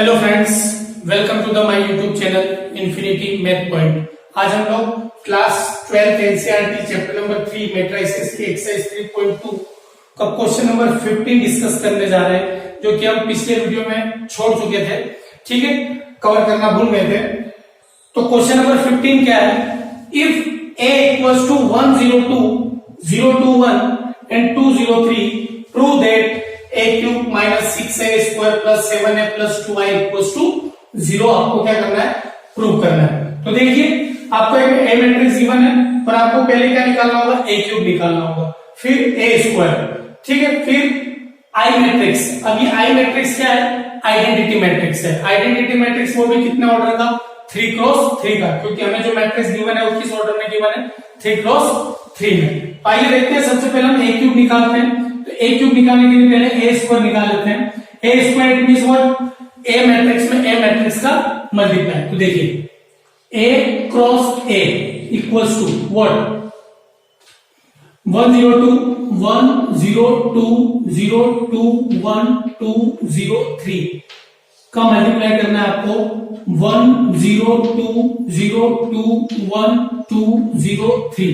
Hello friends, welcome to the my YouTube channel infinity math point. आज हम लोग class 12 NCERT chapter number 3 matrices की exercise 3.2 का question number 15 discuss करने जा रहे हैं, जो कि हम पिछले वीडियो में छोड़ चुके थे। ठीक है, कवर करना भूल गए थे। तो क्वेश्चन नंबर 15 क्या है? If a equals to 102, 021 and 203, prove that a cube minus 6a square plus 7a plus 2i equals to 0। आपको क्या करना है? प्रूव करना है। तो देखिए, आपको एक a मैट्रिक्स गिवन है और आपको पहले क्या निकालना होगा? a क्यूब निकालना होगा, फिर a स्क्वायर, ठीक है, फिर i मैट्रिक्स। अब ये i मैट्रिक्स क्या है? आइडेंटिटी मैट्रिक्स है। आइडेंटिटी मैट्रिक्स वो भी कितने ऑर्डर का? 3 क्रॉस 3 का, क्योंकि हमें जो मैट्रिक्स गिवन है वो किस ऑर्डर में गिवन है? 3 क्रॉस 3 में। आइए देखते हैं, सबसे पहले हम a क्यूब निकालते हैं। तो a क्यूब निकालने के लिए पहले a स्क्वायर निकाल लेते हैं। a square it means what? a matrix में a मैट्रिक्स का मल्टीप्लाई। तो देखिए, a cross a equals to what? 102, 102, 021, 203 का मल्टीप्लाई करना है आपको 102, 021, 203।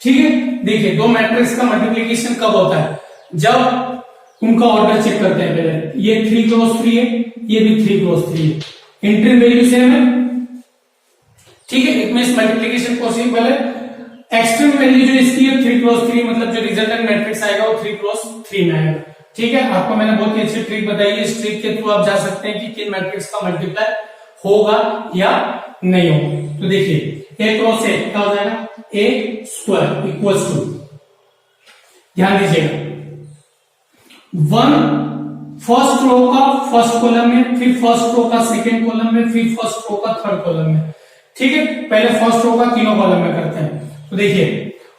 ठीक है, देखिए दो मैट्रिक्स का मल्टीप्लिकेशन कब होता है? जब उनका ऑर्डर चेक करते हैं। पहले ये 3 क्रॉस 3 है, ये भी 3 क्रॉस 3 है, इंट्री वैल्यू सेम है। ठीक है, इट मींस मल्टीप्लिकेशन पॉसिबल है। एक्सट्रीम वैल्यू जो इसकी है 3 क्रॉस 3, मतलब जो रिजल्टेंट मैट्रिक्स आएगा वो 3 क्रॉस 3 में आएगा। ठीक है, आपको मैंने बहुत ही अच्छी ट्रिक बताई है। इस ट्रिक के थ्रू आप जा सकते हैं कि किन मैट्रिक्स का मल्टीप्लाई होगा या नहीं होगा। तो देखिए, a क्रॉस a क्या हो जाएगा? a स्क्वायर इक्वल्स टू, ध्यान दीजिएगा, 1 फर्स्ट रो का फर्स्ट कॉलम में, फिर फर्स्ट रो का सेकंड कॉलम में, फिर फर्स्ट रो का थर्ड कॉलम में। ठीक है, पहले फर्स्ट रो का तीनों कॉलम में करते हैं। तो देखिए,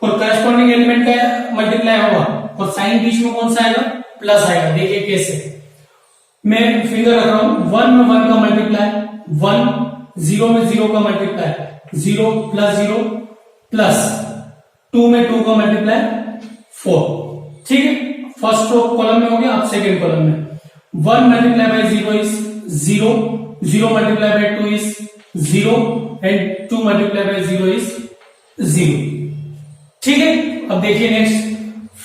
और करस्पॉन्डिंग एलिमेंट का मल्टीप्लाई होगा और साइन बीच में कौन सा आएगा? प्लस आएगा। देखिए कैसे, मैं फिंगर रख रहा हूं, 1 में 1 का मल्टीप्लाई 1, 0 में 0 का मल्टीप्लाई 0 प्लस 0, प्लस 2 में 2 का मल्टीप्लाई 4। ठीक है, फर्स्ट रो कॉलम में हो गया। अब सेकंड कॉलम में 1 multiply by 0 is 0, 0 multiply by 2 is 0 and 2 multiply by 0 is 0। ठीक है, अब देखिए नेक्स्ट,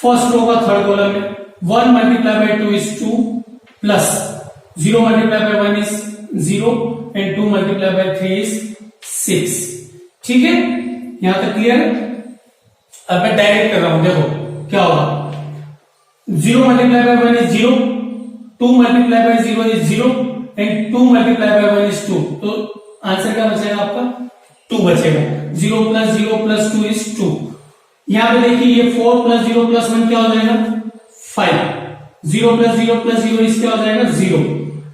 फर्स्ट रो का थर्ड कॉलम में 1 multiply by 2 is 2, plus 0 multiply by 1 is 0 and 2 multiply by 3 is 6। ठीक है, यहां तक क्लियर है? अब मैं डायरेक्ट कर रहा हूं, देखो क्या होगा। 0 multiply by 1 is 0, 2 multiply by 0 is 0 and 2 multiply by 1 is 2। तो आंसर क्या बचेगा आपका? 2 बचेगा। 0 प्लस 2 इज 2। यहां पे देखिए, ये 4 प्लस 0 प्लस 1 क्या हो जाएगा? 5। 0 प्लस 0 प्लस 0 इस क्या हो जाएगा? 0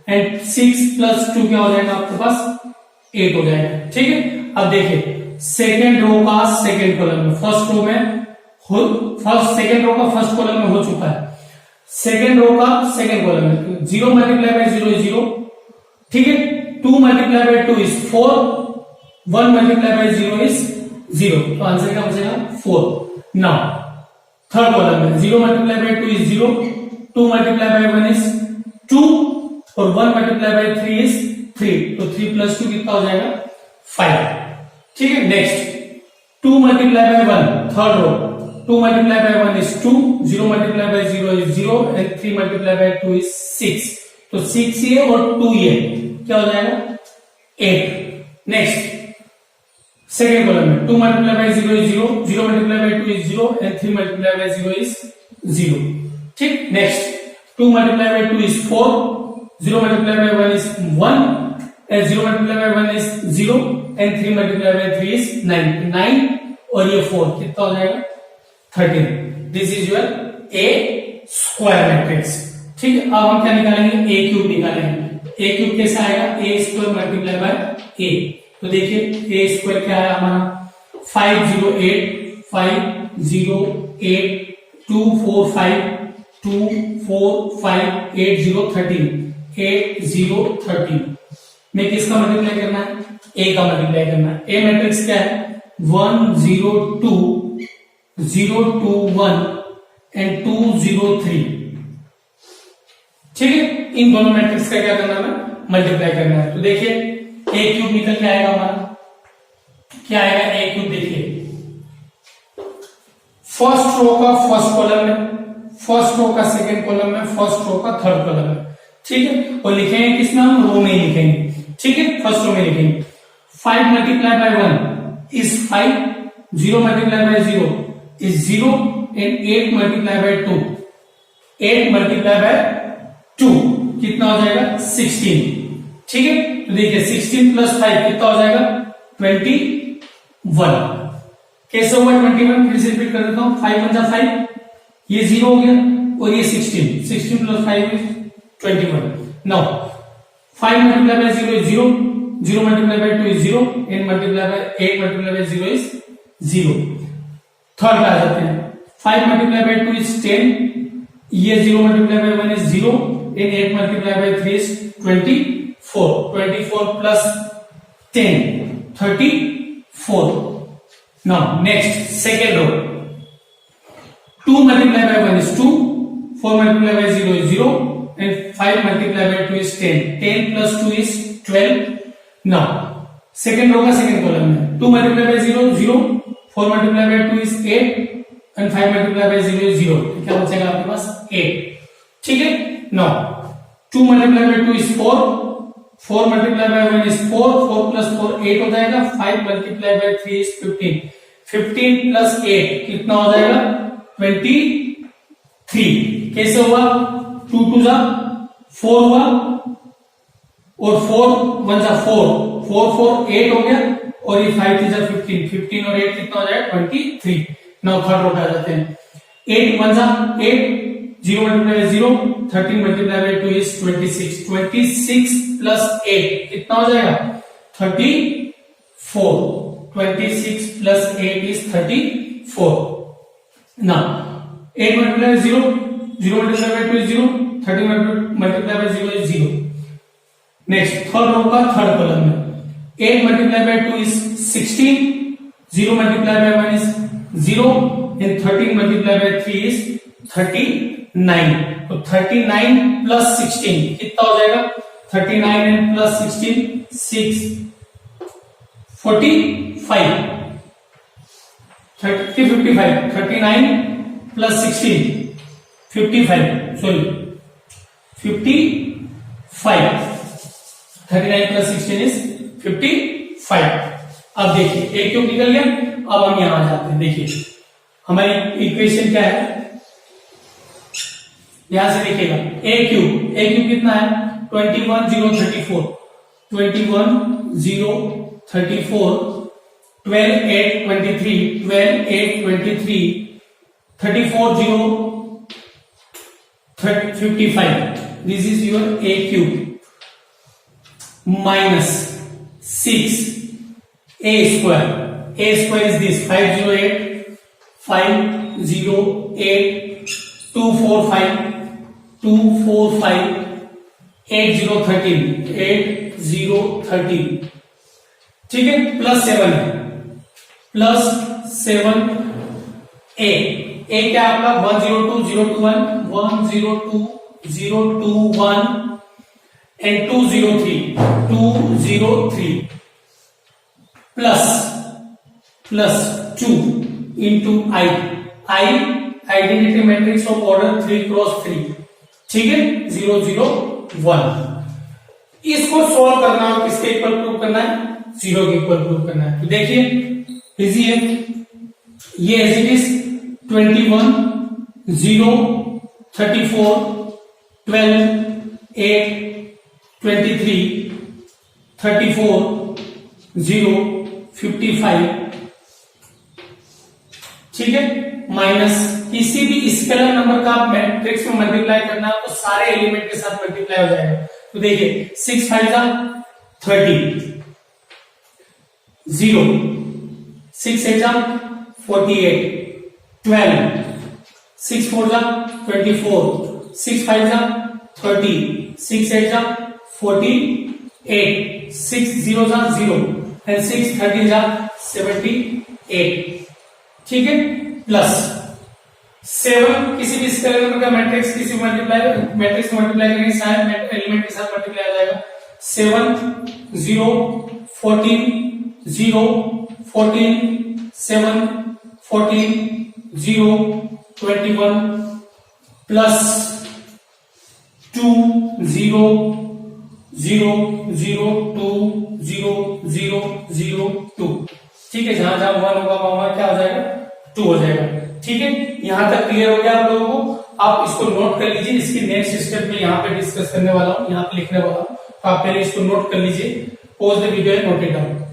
एंड 6 प्लस 2 क्या हो जाएगा आपके पास? 8 हो जाएगा। ठीक है, अब देखिए सेकेंड रो का सेकेंड कॉलम में, फर्स्ट रो में सेकेंड रो का फर्स्ट कॉलम में हो चुका है, सेकेंड रो का सेकेंड कॉलम में 0 मल्टीप्लाई बाय 0 इज 0। ठीक है, 2 multiply by 2 is 4, 1 multiply by 0 is 0। तो आंसर क्या बचेगा? 4। नाउ थर्ड कॉलम में 0 multiply by 2 is 0, 2 multiply by 1 is 2 और 1 मल्टीप्लाई बाय 3 इज 3। तो 3 प्लस 2 कितना हो जाएगा? 5। ठीक है, next 2 multiply by 1, third row, 2 multiply by 1 is 2, 0 multiply by 0 is 0 and 3 multiply by 2 is 6। तो 6 ये और 2 ये क्या हो जाएगा? 8। नेक्स्ट सेकेंड कॉलम में 2 multiply by 0 is 0, 0 multiply by 2 is 0 and 3 multiply by 0 is 0। ठीक, next 2 multiply by 2 is 4, 0 multiply by 1 is 1 and 0 multiply by 1 is 0 and 3 multiply by 3 is 9 और ये 4 कितना हो जाएगा? 13। This is your a square matrix. ठीक है, अब हम क्या निकालेंगे? a क्यूब निकालेंगे। a क्यूब कैसा आएगा? a square multiply by a। तो देखिए, a स्क्वायर क्या है हमारा? 508, 508, 245, 245, 8013, 8013 में किसका मल्टीप्लाई करना है? a का मल्टीप्लाई करना है। a मैट्रिक्स क्या है? 102, 021 एंड 203। ठीक है, इन दोनों मैट्रिक्स का क्या करना है? मल्टीप्लाई करना है। तो देखिए ए क्यूब निकल के आएगा हमारा, क्या आएगा ए क्यूब, देखिए फर्स्ट रो का फर्स्ट कॉलम में, फर्स्ट रो का सेकंड कॉलम में, फर्स्ट रो का थर्ड कॉलम में, ठीक है। और लिखेंगे किसमें, हम रो में ही लिखेंगे, ठीक है, फर्स्ट रो में लिखेंगे। 5 multiply by 1 is 5, 0 multiply by 0 is 0 and 8 multiply by 2, 8 multiply by 2 कितना हो जाएगा 16, ठीक है। तो देखिए 16 प्लस 5 कितना हो जाएगा 21। कैसे होगा 21, फिर से रिपीट कर देता हूं, 5 1 जा 5, ये 0 हो गया और ये 16 plus 5 is 21। Now 5 multiply by 0 is 0, 0 multiply by 2 is 0 and multiply by 8 multiply by 0 is 0। Third आ जाते हैं, 5 मल्टीप्लाई बाय 2 इज 10, ये 0 multiply by 1 is 0 and 8 multiply by 3 is 24, 24 plus 10 34। Now next second row, 2 multiplied by 1 is 2, 4 multiplied by 0 is 0 and 5 multiplied by 2 is 10, 10 plus 2 is 12। now second row का second column में 2 multiplied by 0 0, 4 multiplied by 2 is 8 and 5 multiplied by 0 is 0, तो क्या बचेगा आपके पास 8, ठीक है। now 2 multiplied by 2 is 4, 4 multiplied by 1 is 4, 4 plus 4 8 हो जाएगा, 5 multiplied by 3 is 15, 15 plus 8 कितना हो जाएगा 23। कैसे हुआ, 2 2 जा 4 हुआ और 4 1 जा 4, 4 4 8 हो गया और ये 5 3 जा 15, 15 और 8 कितना हो जाएगा 23। नाउ थर्ड रो पे आ जाते हैं, 8 1 जा 8, 0 multiply by 0, 13 multiply by 2 is 26, 26 plus 8 कितना हो जाएगा 34, 26 plus 8 is 34। now 8 multiplied by 0, 0 multiplied by 2 is 0, 30 multiplied by 0 is 0। next third row का third column में 8 multiplied by 2 is 16, 0 multiplied by 1 is 0 and 13 multiplied by 3 is 39। तो 39 plus 16 कितना हो जाएगा 39 and plus 16 6 45 55, 39 plus 16 55, sorry 55, 39 plus 16 is 55। अब देखिए ए cube निकल गया, अब हम यहां आ जाते हैं। देखिए हमारी इक्वेशन क्या है, यहां से देखिएगा ए क्यूब कितना है 21 0 34, 21 0 34, 12 8 23, 12 8 23, 34 0 55, this is your a cube minus 6 a square is this 508 508 245 245 8013 8013, ठीक है, प्लस 7 है, प्लस 7 ए क्या आपका 102021 102021 and 203 plus 2 into I identity matrix of order 3x3, ठीक है 001। इसको सॉल्व करना है, किसके इक्वल प्रूव करना है 0 के इक्वल प्रूव करना है। तो देखिए इजी है, ये एज इट इज 21 0 34 12 8 23 34 0 55, ठीक है, माइनस किसी भी स्केलर नंबर का आप मैट्रिक्स में मल्टीप्लाई करना है तो सारे एलिमेंट के साथ मल्टीप्लाई हो जाएगा। तो देखिए 6 5 जा 30 0 6 8 जा 48 12 6 4 जा 24 6 5 जा 30 6 8 जा 48 6 0 जा 0 एंड 6 30 जा 78, ठीक है, प्लस 7 किसी भी स्केलर नंबर का मैट्रिक्स किसी मैट्रिक्स मल्टीप्लाई करेंगे सारे एलिमेंट के साथ मल्टीप्लाई हो जाएगा। 7 0 14 0 14 7 14 0 21 प्लस 2 0 0 0 2 0 0 0 2। ठीक है, जहां जहां 1 होगा वहां क्या हो जाएगा 2 हो जाएगा। ठीक है, यहां तक क्लियर हो गया आप लोगों को। आप इसको नोट कर लीजिए, इसकी नेक्स्ट स्टेप में यहाँ पे डिस्कस करने वाला हूँ, यहाँ पे लिखने वाला हूँ, तो आप पहले इसको नोट कर लीजिए। Pause the video and note it down.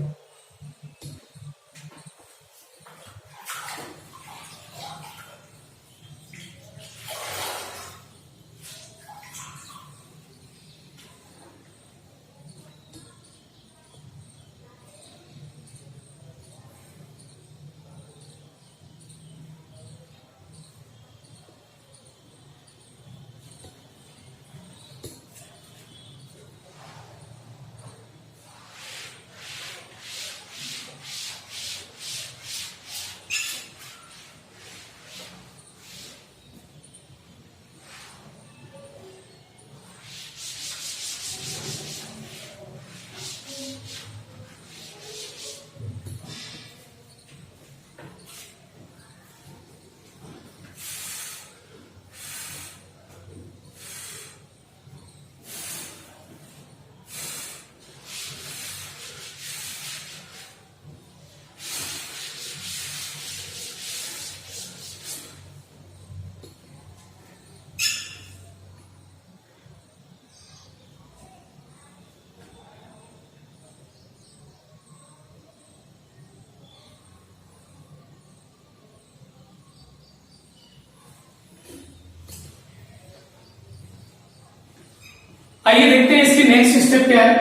आइए देखते हैं इसकी नेक्स्ट स्टेप क्या है।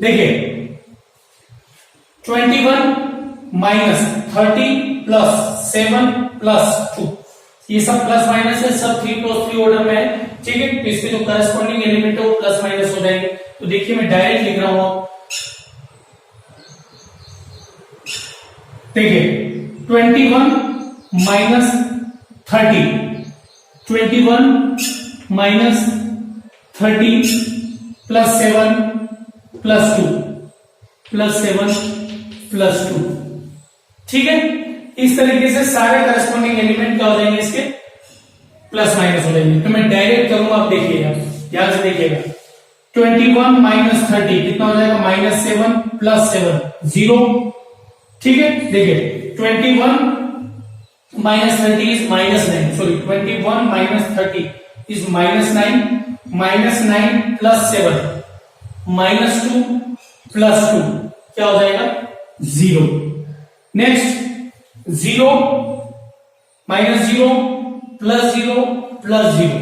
देखिए 21 माइनस 30 प्लस 7 प्लस 2, ये सब प्लस माइनस है, सब 3 क्रॉस 3 ऑर्डर में है। ठीक है, तो इसके जो करस्पॉन्डिंग एलिमेंट है वो प्लस माइनस हो जाएंगे। तो देखिए मैं डायरेक्ट लिख रहा हूं, देखिए 21 minus 30, 21 minus 30 plus 7 plus 2 plus 7 plus 2। ठीक है, इस तरीके से सारे करस्पॉन्डिंग एलिमेंट क्या हो जाएंगे, इसके प्लस माइनस हो जाएंगे। तो मैं डायरेक्ट करूंगा, आप देखिएगा, ध्यान से देखिएगा। 21 माइनस 30 कितना हो जाएगा, -7 प्लस 7 0। ठीक है, देखिए 21 minus 30 is -9, sorry 21 minus 30 is -9, -9 plus 7 -2 plus 2 क्या हो जाएगा 0। Next 0 -0 plus 0 plus 0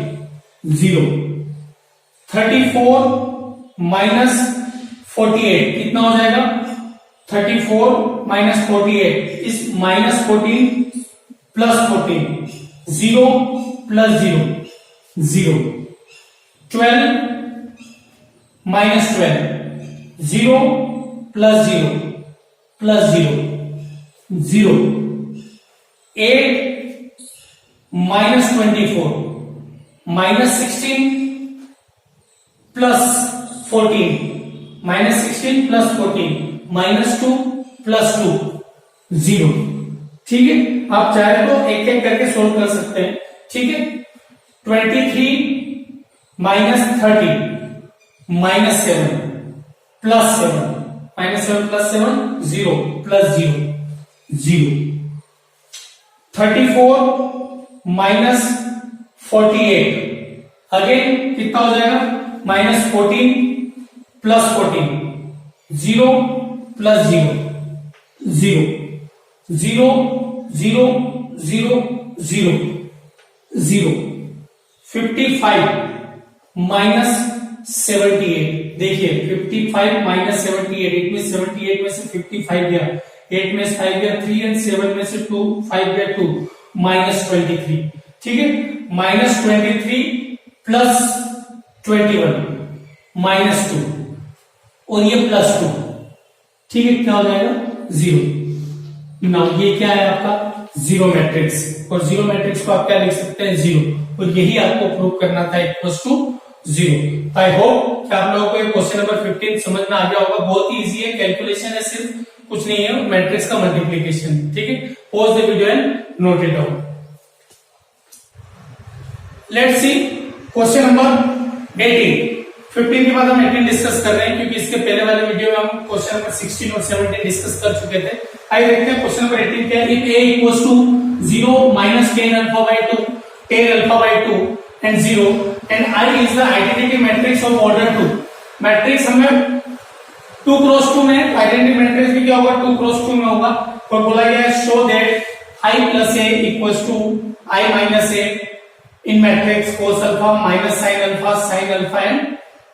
0। 34 माइनस 48 कितना हो जाएगा, 34 minus 48 is -14 plus 14 0 plus 0 0। 12 minus 12 0 plus 0 plus 0 0। 8 minus 24 -16 plus 14 -16 plus 14 -2 plus 2 0। ठीक है, आप चाहे तो एक एक करके सोल्व कर सकते हैं। ठीक है, 23 minus 30 -7 plus 7 -7 plus 7 0 plus 0 0। 34 minus 48 again कितना हो जाएगा, -14 प्लस 14 0 प्लस 0 0 0 0 0 0 0। 55 माइनस 78, देखिए 55 माइनस 78, 8 में 78 में से 55 गया, 8 में से 5 गया 3 एंड 7 में से 2 5 गया 2 -23। ठीक है, -23 प्लस 21 -2 और ये +2। ठीक है, क्या हो जाएगा 0। नाउ ये क्या है आपका जीरो मैट्रिक्स, और जीरो मैट्रिक्स को आप क्या लिख सकते हैं 0, और यही आपको प्रूव करना था equals to zero. I hope कि आप लोगों को ये क्वेश्चन नंबर 15 समझ में आ गया होगा। बहुत ही इजी है, कैलकुलेशन है, सिर्फ कुछ नहीं है, मैट्रिक्स का मल्टीप्लीकेशन। ठीक है, pause the video and note it down. Let's see question number 18। 15 के बाद हम 18 डिस्कस कर रहे हैं, क्योंकि इसके पहले वाले वीडियो में हम क्वेश्चन नंबर 16 और 17 डिस्कस कर चुके थे। आइए देखते हैं क्वेश्चन नंबर 18 क्या है। If a equals to 0 minus tan alpha by 2 tan alpha by 2 and 0 and I is the identity matrix of order 2। Matrix हमें 2 क्रॉस 2 में, आइडेंटिटी मैट्रिक्स भी क्या होगा, 2 क्रॉस 2 में होगा। और बोला गया है show that I plus a equals to I minus a in matrix cos alpha minus sin alpha and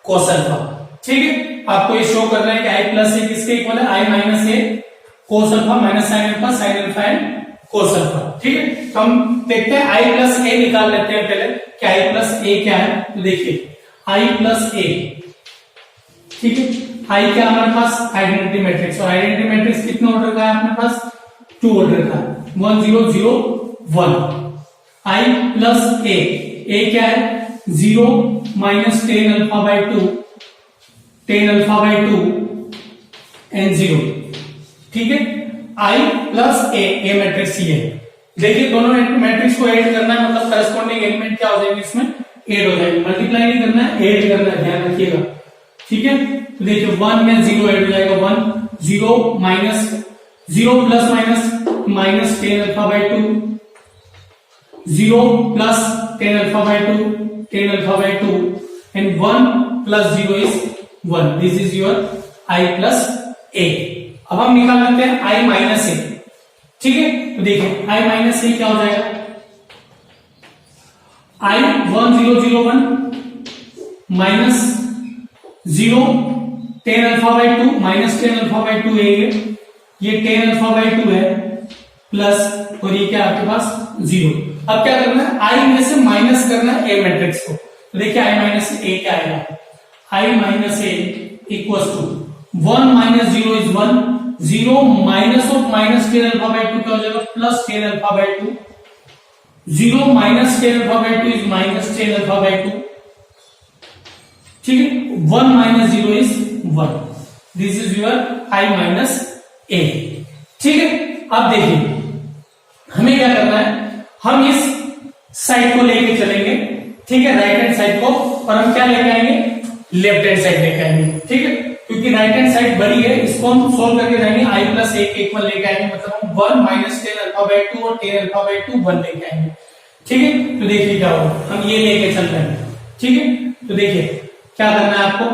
cos alpha. ठीक है, आपको ये शो करना है कि I प्लस a किसके इक्वल है, I minus a cos alpha minus sin alpha and cos alpha. ठीक है, तो हम देखते हैं I प्लस a निकाल लेते हैं पहले कि I प्लस a क्या है। तो देखिए I प्लस a, ठीक है, I क्या हमारे पास आइडेंटिटी मैट्रिक्स, और आइडेंटिटी मैट्रिक्स कितने ऑर्डर का है अपने पास, 2 ऑर्डर का, 1 0 0 1। I प्लस a क्या है, 0 minus tan alpha by 2 and 0। ठीक है, I प्लस a मैट्रिक्स ये है। देखिए दोनों मैट्रिक्स को ऐड करना है, मतलब करस्पॉन्डिंग एलिमेंट क्या हो जाएंगे इसमें, ऐड हो जाएंगे। मल्टीप्लाई नहीं करना है, ऐड करना है, ध्यान रखिएगा। ठीक है, तो देखिए 1 में 0 ऐड हो जाएगा, 1 0 minus 0 plus minus tan alpha by 2 0 plus tan alpha by 2 and 1 plus 0 is 1। This is your I plus a। अब हम निकाल लेते हैं I माइनस a। ठीक है, तो देखिए I माइनस a क्या हो जाएगा, I 1 0 0 1 minus 0 tan alpha by 2 minus tan alpha by 2 है, ये tan अल्फा बाय 2 है, प्लस और ये क्या आपके पास 0। अब क्या करना है, I में से माइनस करना है a मैट्रिक्स को। तो देखिए I माइनस a क्या आएगा, I minus a equals to 1 minus 0 is 1, 0 minus of minus tan alpha by 2 क्या हो जाएगा, plus tan alpha by 2, 0 minus tan alpha by 2 is minus tan alpha by 2। ठीक है, 1 minus 0 is 1। This is your I minus a। ठीक है, अब देखिए हमें क्या करना है, हम इस साइड को लेके चलेंगे, ठीक है, राइट हैंड साइड को, और हम क्या लेके आएंगे, लेफ्ट हैंड साइड लेके आएंगे। ठीक है, क्योंकि राइट हैंड साइड बड़ी है, इसको हम सोल्व करके जाएंगे, I प्लस a के इक्वल लेके आएंगे, मतलब हम 1 माइनस tan अल्फा बाय 2 और tan अल्फा बाय 2 1 लेके आएंगे। ठीक है, तो देखिए क्या होगा, हम ये लेके चल रहे हैं। ठीक है, तो देखिए क्या करना है आपको,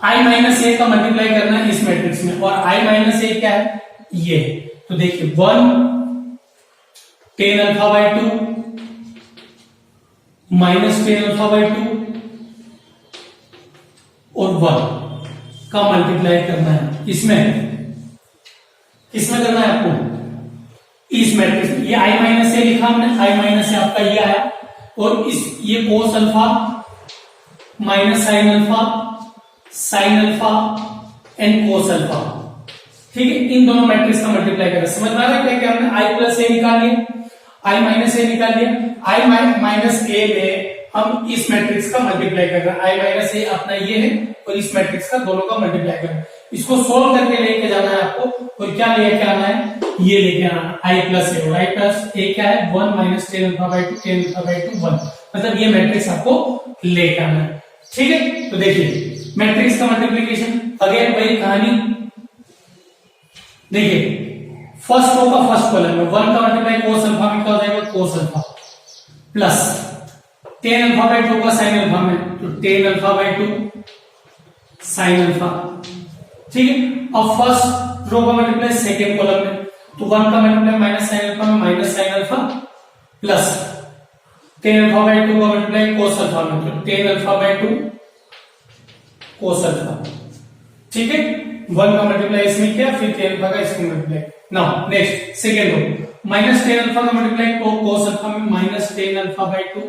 I माइनस a का मल्टीप्लाई करना है इस मैट्रिक्स में, और I माइनस a क्या है, ये। तो देखिए 1 tan alpha by 2 minus tan alpha by 2 और 1 का मल्टीप्लाई करना है इसमें करना है आपको, इस मैट्रिक्स में। ये I माइनस a लिखा हमने, I माइनस a आपका ये आया, और इस ये cos alpha minus sin alpha and cos alpha. ठीक है, इन दोनों मैट्रिक्स का मल्टीप्लाई करें। समझ में आ रहा है क्या हमने I प्लस a निकाल लिया, I माइनस a निकाल लिया, I माइनस a में हम इस मैट्रिक्स का मल्टीप्लाई कर रहे हैं। I माइनस a अपना ये है, और इस मैट्रिक्स का दोनों का मल्टीप्लाई कर रहे हैं। इसको सोल्व करके लेके जाना है आपको, और क्या लेके आना है, ये लेके आना है I प्लस a, और I प्लस a क्या है, 1 minus tan alpha by 2 tan alpha by 2 1, मतलब ये मैट्रिक्स आपको लेके आना है। ठीक है, तो देखिए मैट्रिक्स का मल्टीप्लीकेशन, अगेन वही कहानी। देखिए फर्स्ट रो का फर्स्ट कॉलम में 1 का मल्टीप्लाई cos अल्फा में क्या हो जाएगा, cos alpha, plus tan alpha by 2 का sin अल्फा में, तो tan alpha by 2 sin alpha. ठीक है, अब फर्स्ट रो का मल्टीप्लाई सेकेंड कॉलम में, तो 1 का मल्टीप्लाई माइनस sin अल्फा में minus sin alpha, plus tan alpha by 2 का मल्टीप्लाई cos अल्फा में, तो tan alpha by 2 cos alpha. ठीक है, 1 का मल्टीप्लाई इसमें किया, फिर tan अल्फा का इसमें multiply. Now next second row, minus tan alpha का मल्टीप्लाई cos अल्फा में minus tan alpha by 2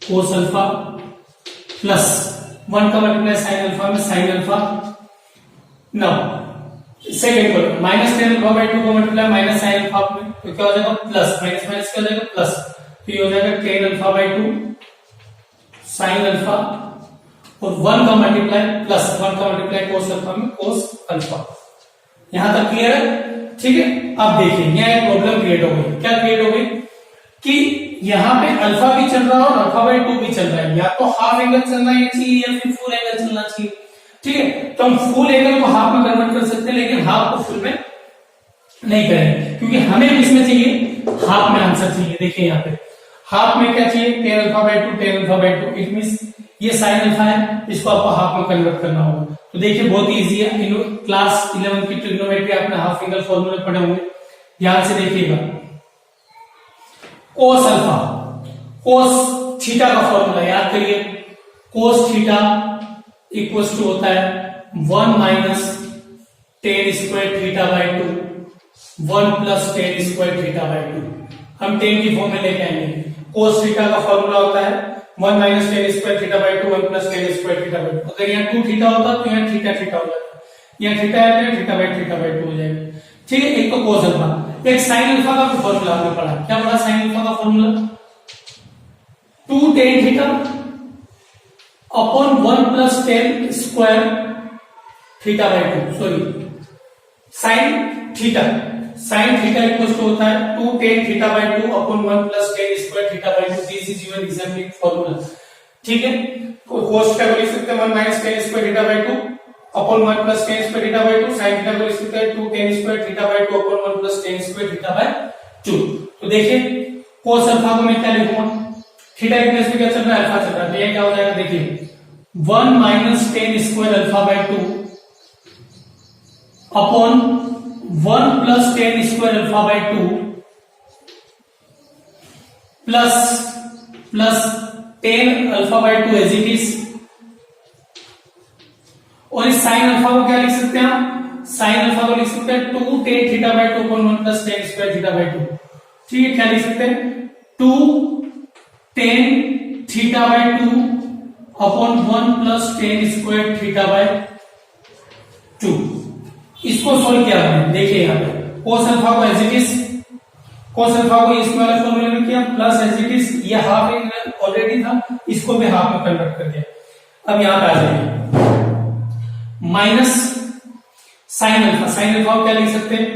cos alpha, plus 1 का मल्टीप्लाई sin अल्फा में sin alpha. Now second row, minus tan alpha by 2 का multiply minus sin alpha में, तो क्या हो जाएगा, प्लस माइनस माइनस क्या हो जाएगा, प्लस, तो ये हो जाएगा tan alpha by 2 sine alpha और 1 का मल्टीप्लाई प्लस 1 का मल्टीप्लाई कोस अल्फा में कोस अल्फा। यहां तक क्लियर है? ठीक है। अब देखिए यहां एक प्रॉब्लम क्रिएट हो गई। क्या क्रिएट हो गई कि यहां पे अल्फा भी चल रहा है और अल्फा बाई 2 भी चल रहा है। या तो हाफ एंगल चलना चाहिए या फिर फुल एंगल चलना चाहिए। ठीक है, तो हम फुल एंगल को हाफ में कन्वर्ट कर सकते हैं, लेकिन हाफ को फुल में नहीं करेंगे, क्योंकि हमें किसमें चाहिए? हाफ में आंसर चाहिए। देखिए यहाँ पे हाफ में क्या चाहिए? Ten alpha by 2, tan alpha by 2। It means ये साइन अल्फा है, इसको आपको हाफ में कन्वर्ट करना होगा। तो देखिए बहुत इजी है। क्लास 11 की ट्रिग्नोमेट्री आपने हाफ एंगल फॉर्मूले पढ़े होंगे, ध्यान से देखिएगा। कोस अल्फा, कोस थीटा का फॉर्मूला याद करिए। कोस थीटा इक्वल्स टू होता है 1 minus tan square theta by 2, 1 plus ten square theta by 2। हम टेन की फॉर्म में लेके आएंगे। कोस थीटा का फॉर्मूला होता है 1 minus tan square theta by 2, 1 plus ten square theta by 2। अगर यहाँ 2 थीटा होता तो यहाँ थीटा थीटा हो जाता, यहाँ थीटा है तो थीटा बाई 2 हो जाएगा। ठीक है, एक तो कोस अल्फा। एक साइन अल्फा का फॉर्मूला हमने पढ़ा। क्या पढ़ा साइन अल्फा का formula? 2 tan theta upon 1 plus ten square theta by 2। Sorry, sine theta equal to होता है 2 tan theta by 2 upon 1 plus ten square theta by 2। This is your example formula. ठीक है, cos theta को लिख सकते हैं 1 minus tan square theta by 2 upon 1 plus ten square theta by 2। Sine theta को लिख सकते हैं 2 ten square theta by 2 upon 1 plus ten square theta by 2। तो देखिए कोस अल्फा को मैं क्या लिखूंगा? थीटा के प्लेस पे क्या चल रहा है? अल्फा चल रहा है, तो ये क्या हो जाएगा? देखिए 1 minus tan square alpha by 2 upon 1 plus ten square alpha by 2 plus tan alpha by 2 as it is. और इस साइन अल्फा को क्या लिख सकते हैं हम? साइन अल्फा को लिख सकते हैं 2 tan theta by 2 upon 1 plus ten square theta by 2। ठीक है, क्या लिख सकते हैं? 2 tan theta by 2 upon 1 plus ten square theta by 2। इसको सोल्व किया हमने। देखिए यहाँ पे कोस अल्फा को as it is, cos alpha को इस वाले फॉर्मूले में किया, प्लस एज इट इज ये हाफ एंगल ऑलरेडी था, इसको भी हाफ में कन्वर्ट कर दिया। अब यहाँ पे आ जाइए माइनस साइन अल्फा को क्या लिख सकते हैं?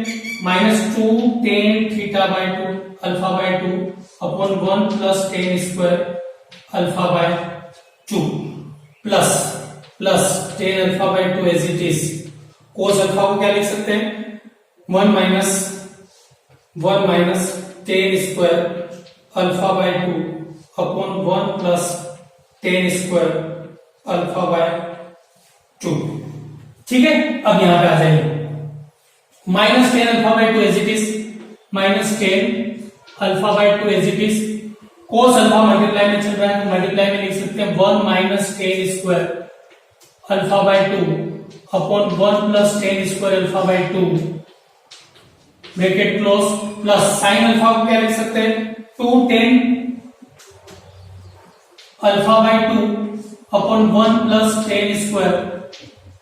Minus 2 tan theta by 2 alpha by 2 upon 1 plus ten square alpha by 2 plus tan alpha by 2 as it is. Cos alpha को क्या लिख सकते हैं? 1 minus tan square alpha by 2 upon 1 plus ten square alpha by 2। ठीक है, अब यहां पे आ जाइए minus ten alpha by 2 as it is, minus ten alpha by 2 as it is. Cos alpha multiply में चल रहा है, मल्टीप्लाई में लिख सकते हैं 1 minus tan square alpha by 2 upon 1 plus ten square alpha by 2 bracket close, plus sine alpha को क्या लिख सकते हैं? 2 tan alpha by 2 upon 1 plus ten square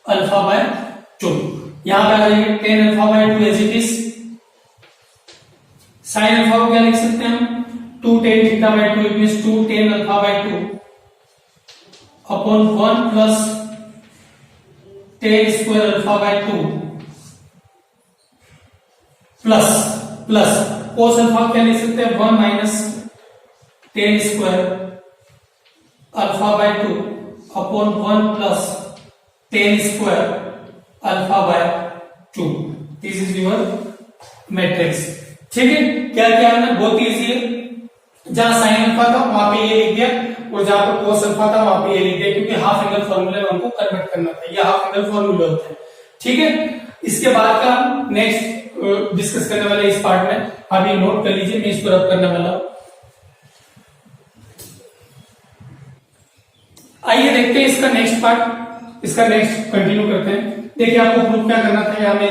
alpha by 2। यहां पे आ जाइए tan alpha by 2 as it is. Sine alpha को क्या लिख सकते हैं हम? 2 tan theta by 2 it means 2 tan alpha by 2 upon 1 plus ten square alpha by 2 plus cos alpha क्या लिख सकते हैं? 1 minus tan square alpha by 2 upon 1 plus ten square alpha by 2। This is your matrix. ठीक है, क्या किया हमने? बहुत इजी है। जहां साइन अल्फा था वहां पे ये लिख दिया, और जहां पर कोस अल्फा था वहां पे ये लिख दिया, क्योंकि हाफ एंगल फॉर्मूले में हमको कन्वर्ट करना था। ये हाफ एंगल फॉर्मूले होते हैं। ठीक है, इसके बाद का नेक्स्ट डिस्कस करने वाले इस पार्ट में, अभी नोट कर लीजिए, मैं इसको रब करने वाला हूं। आइए देखते हैं इसका नेक्स्ट पार्ट, इसका नेक्स्ट कंटिन्यू करते हैं। देखिए आपको प्रूफ क्या करना था, यहाँ में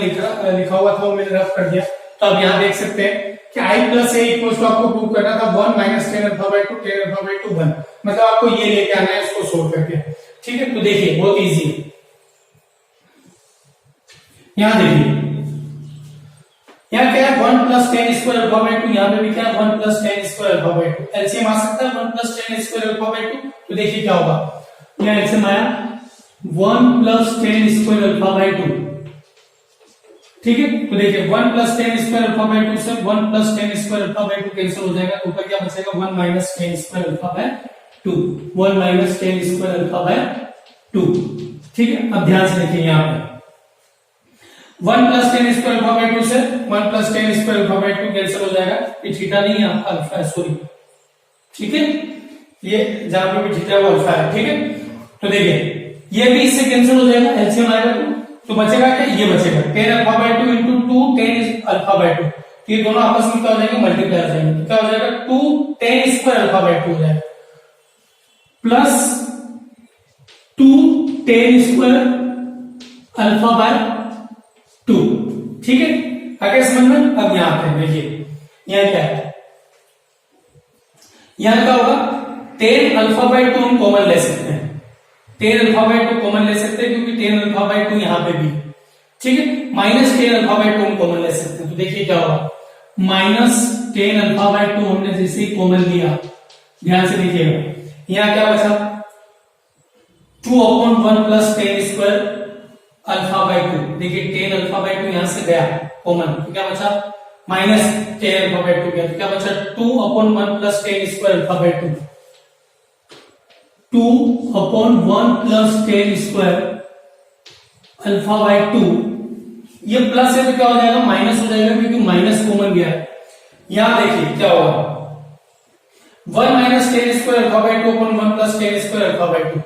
लिखा हुआ था, वो मैंने रब कर दिया। तो अब यहाँ देख सकते हैं कि i plus A equal to आपको प्रूव करना था 1 minus ten alpha by 2 tan alpha by 2 1, मतलब आपको ये लेके आना है इसको सोल्व करके। ठीक है, तो देखिए बहुत इजी है। यहां देखिए यहाँ क्या है? 1 plus ten square alpha by two, यहाँ पे भी क्या है 1 plus ten square alpha by two, LCM आ सकता है 1 plus ten square alpha by two. तो देखिए क्या होगा, यहाँ एलसीएम आया 1 plus ten square alpha by two, ठीक है। तो देखिए 1 plus ten square alpha by two से 1 plus ten square alpha by two cancel हो जाएगा, ऊपर क्या बचेगा 1 minus tan square alpha by two, 1 minus tan square alpha by two, ठीक है। अब ध्यान से देखिए यहाँ पे 1 plus ten square alpha by two से 1 plus ten square alpha by two cancel हो जाएगा, ये थीटा नहीं है अल्फा है, सॉरी, ठीक है। ये जहां पे भी थीटा वो अल्फा है, ठीक है। तो देखिए ये भी इससे कैंसिल हो जाएगा, एलसीएम आएगा तो बचेगा क्या, ये बचेगा 10 alpha by two into 2 10 alpha by two, तो ये दोनों आपस में क्या हो जाएंगे, मल्टीप्लाई हो जाएंगे, तो क्या हो जाएगा 2 10 स्क्वायर अल्फा बाई टू हो जाएगा plus 2 10 square alpha by two, ठीक है। आगे समझ में। अब यहां पे देखिए यहां क्या है, यहां क्या होगा 10 अल्फा बाई टू हम कॉमन ले सकते हैं, 10 अल्फा बाई टू कॉमन ले सकते हैं क्योंकि 10 अल्फा बाई टू यहां पे भी, ठीक है। माइनस 10 अल्फा बाई टू हम कॉमन ले सकते हैं, तो देखिए क्या होगा माइनस 10 अल्फा बाई टू हमने जैसे ही कॉमन लिया, ध्यान से देखिएगा यहां क्या बचा 2 upon 1 plus 10 square alpha by to, देखिए 10 अल्फा बाई टू यहां से गया कॉमन, तो क्या बचा माइनस 10 अल्फा बाई टू गया, तो क्या बचा 2 upon 1 plus 10 square alpha by to, 2 upon 1 plus 10 square alpha by to, ये प्लस है तो क्या हो जाएगा माइनस हो जाएगा क्योंकि माइनस कॉमन गया है। यहां देखिए क्या होगा 1 minus 10 square alpha by to upon 1 plus 10 square alpha by two,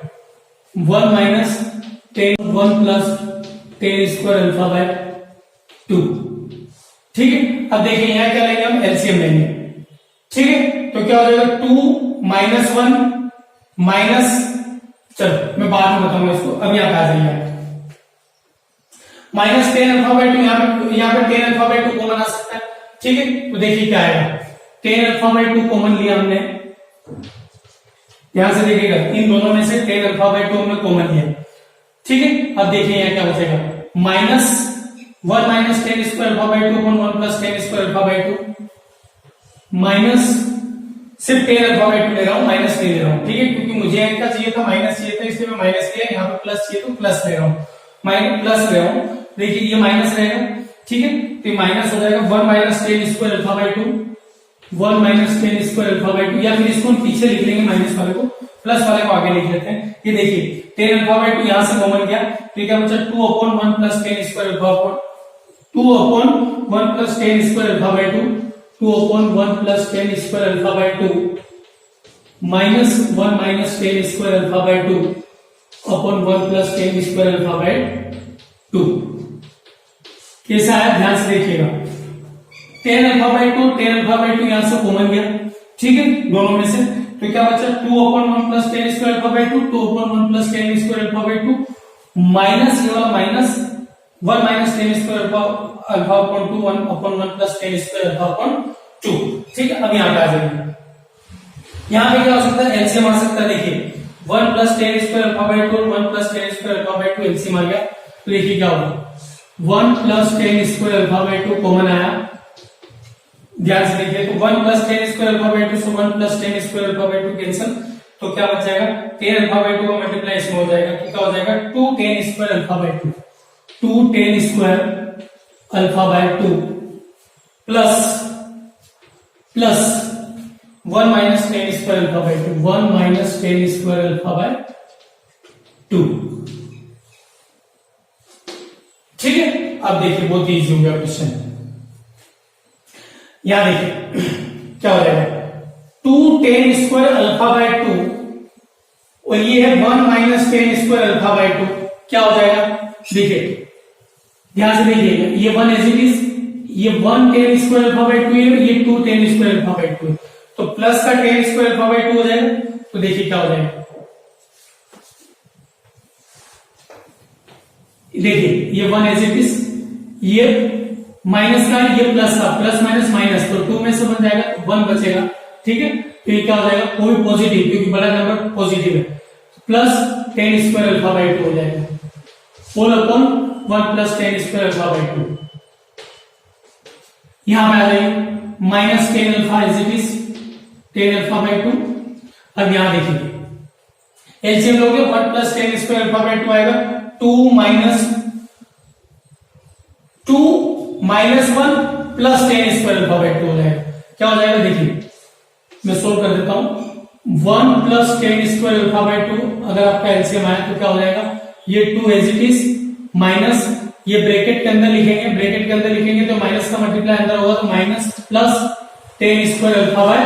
1 minus 10 1 plus 10 square alpha by two, ठीक है। अब देखिए यहां क्या लेंगे हम, एलसीएम लेंगे, ठीक है। तो क्या हो जाएगा 2 माइनस 1 माइनस, चलो मैं बाद में बताऊंगा इसको, अब यहां पे आ जाइए माइनस 10 अल्फा बाई टू, यहां पे 10 अल्फा बाई टू कॉमन आ सकता है, ठीक है। तो देखिए क्या आएगा 10 अल्फा बाई टू कॉमन लिया हमने, यहां से देखिएगा इन दोनों में से 10 अल्फा बाई टू हमने कॉमन लिया, ठीक है। अब देखिए यहां क्या बचेगा minus 1 minus 10 square alpha by to upon 1 plus 10 square alpha by to, minus सिर्फ 10 अल्फा बाई टू ले रहा हूं, माइनस नहीं ले रहा हूं, ठीक है, क्योंकि मुझे इनका चाहिए था माइनस चाहिए था इसलिए मैं माइनस लिया, यहाँ पे प्लस चाहिए तो प्लस ले रहा हूं, माइनस प्लस ले रहा हूं, देखिए ये माइनस रहेगा, ठीक है। तो माइनस हो जाएगा 1 minus 10 square alpha by two, 1 minus 10 square alpha by to, या फिर इसको हम पीछे लिख लेंगे माइनस वाले को, प्लस वाले को आगे लिख लेते हैं। ये देखिए 10 अल्फा बाई टू यहां से कॉमन गया, तो क्या बचा 2 upon 1 plus 10 square alpha upon 2 upon 1 plus 10 square alpha by to, 2 upon 1 plus 10 square alpha by to minus 1 minus 10 square alpha by to upon 1 plus 10 square alpha by to. कैसा है ध्यान से देखिएगा 10 alpha by to, 10 alpha by two यहां से common गया, ठीक है, दोनों में से, तो क्या बचा 2 upon 1 plus 10 square alpha by to, 2 upon 1 plus 10 square alpha by to, minus ये वाला minus 1 minus 10 square alpha upon 2, 1 upon 1 plus 10 square alpha upon 2, ठीक है। अब यहां पे आ जाएंगे, यहां पे क्या हो सकता है एलसीएम आ सकता है, देखिए 1 plus 10 square alpha by two, 1 plus 10 square alpha by two LCM आ गया, तो देखिए क्या होगा 1 plus 10 square alpha by two common आया, ध्यान से देखिए, तो 1 plus 10 square alpha by two से 1 plus 10 square alpha by two cancel, तो क्या बच जाएगा 10 अल्फा बाई टू का मल्टीप्लाई इसमें हो जाएगा, तो क्या हो जाएगा 2 10 square alpha by to, 2 10 square alpha by two plus 1 minus 10 square alpha by two, 1 minus 10 square alpha by two, ठीक है। अब देखिए बहुत इजी हो गया क्वेश्चन, यहां देखिए क्या हो जाएगा 2 10 स्क्वायर अल्फा बाई टू और ये है 1 minus 10 square alpha by to, क्या हो जाएगा देखिए ध्यान से देखिएगा, ये 1 एज इट इज, ये 1 10 स्क्वायर अल्फा बाई टू है, ये 2 10 स्क्वायर अल्फा बाई टू है, तो प्लस का 10 स्क्वायर अल्फा बाई टू हो जाएगा, तो देखिए क्या हो जाएगा, देखिए ये 1 एज इट इज, ये माइनस का, ये प्लस का, प्लस माइनस माइनस, तो 2 में से बन जाएगा 1 बचेगा, ठीक है। तो ये क्या हो जाएगा कोई पॉजिटिव, क्योंकि बड़ा नंबर पॉजिटिव है, plus 10 square alpha by two हो जाएगा, whole upon 1 plus 10 square alpha by two, यहां पे आ जाएगी minus ten alpha is it is tan alpha by two. अब यहां देखिए एलसीएम लोगे 1 plus ten square alpha by two आएगा 2 minus 1 plus ten square alpha by two हो जाएगा। क्या हो जाएगा देखिए मैं सोल्व कर देता हूं 1 plus ten square alpha by to अगर आपका एलसीएम आया तो क्या हो जाएगा ये 2 एज इट इज माइनस ये ब्रैकेट के अंदर लिखेंगे तो माइनस का मल्टीप्लाई अंदर होगा तो minus plus ten square alpha by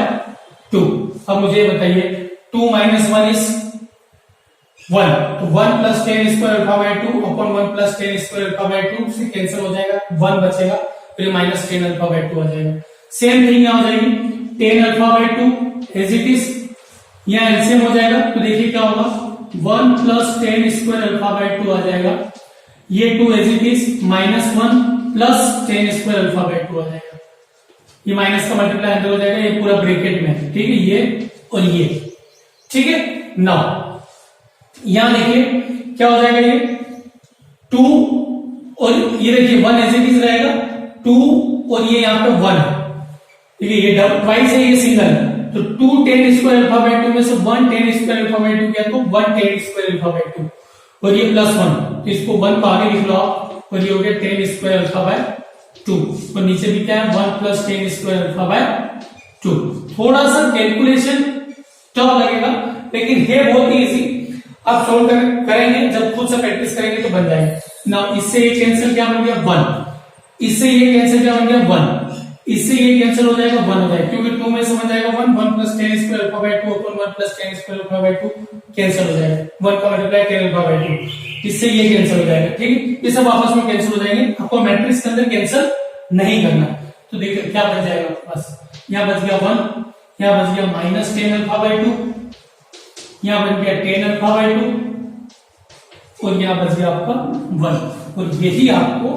to. अब मुझे बताइए 2 माइनस 1 इज 1 तो 1 plus ten square alpha by two upon 1 plus ten square alpha by two से कैंसिल हो जाएगा 1 बचेगा फिर minus ten alpha by two आ जाएगा। सेम थिंग यहां हो जाएगी ten alpha by two as it is यहां एलसीएम हो जाएगा तो देखिए क्या होगा 1 plus ten square alpha by two आ जाएगा ये 2 as it is minus 1 plus ten square alpha by two आ जाएगा ये माइनस का मल्टीप्लाई अंदर हो जाएगा ये पूरा ब्रैकेट में ठीक है ये और ये ठीक है। नाउ यहां देखिए क्या हो जाएगा ये 2 और ये देखिए 1 एज इट इज रहेगा 2 और ये यहां पे 1 ठीक है ये डबल ट्वाइस है ये सिंगल तो 2 ten square alpha by to में से 1 ten square alpha by to किया तो 1 ten square alpha by to और ये प्लस 1 तो इसको 1 को आगे लिख लो आप और ये हो गया ten square alpha by to और नीचे भी क्या है 1 plus ten square alpha by to. थोड़ा सा कैलकुलेशन टफ लगेगा लेकिन है बहुत ही इजी आप सोल्व करेंगे जब खुद से प्रैक्टिस करेंगे तो बन जाएगा ना। इससे ये कैंसिल क्या बन गया 1 इससे ये कैंसिल क्या बन गया 1 इससे ये कैंसिल हो जाएगा 1 हो जाएगा क्योंकि 2 में से बन जाएगा 1 plus ten square alpha by two upon 1 plus ten square alpha by to cancel हो जाएगा 1 का multiply ten alpha by to इससे ये कैंसिल हो जाएगा ठीक है। ये सब आपस में कैंसिल हो जाएंगे आपको मैट्रिक्स के अंदर कैंसिल नहीं करना तो देखिए क्या बच जाएगा बस यहां बच गया 1 यहां बच गया minus ten alpha by to यहां बच गया टेन अल्फा बाय टू और यहां बच गया आपका 1 और यही आपको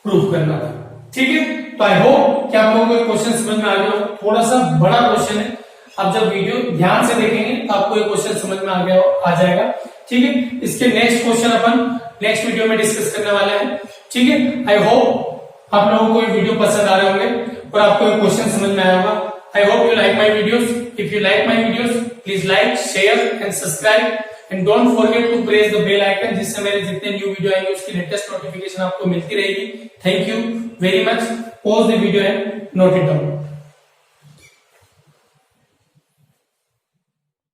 प्रूफ करना था ठीक है। तो आई होप कि आप लोगों को क्वेश्चन समझ में आ गया हो थोड़ा सा बड़ा क्वेश्चन है आप जब वीडियो ध्यान से देखेंगे तो आपको ये क्वेश्चन समझ में आ जाएगा ठीक है। इसके नेक्स्ट क्वेश्चन अपन नेक्स्ट वीडियो में डिस्कस करने वाले हैं ठीक है। आई होप आप लोगों को ये वीडियो पसंद आ रहे होंगे और आपको ये क्वेश्चन समझ में आया होगा। I hope you like my videos. If you like my videos please like share and subscribe and don't forget to press the bell icon जिससे मेरे जितने न्यू वीडियो आएंगे उसकी लेटेस्ट नोटिफिकेशन आपको मिलती रहेगी। Thank you very much. Pause the video and note it down.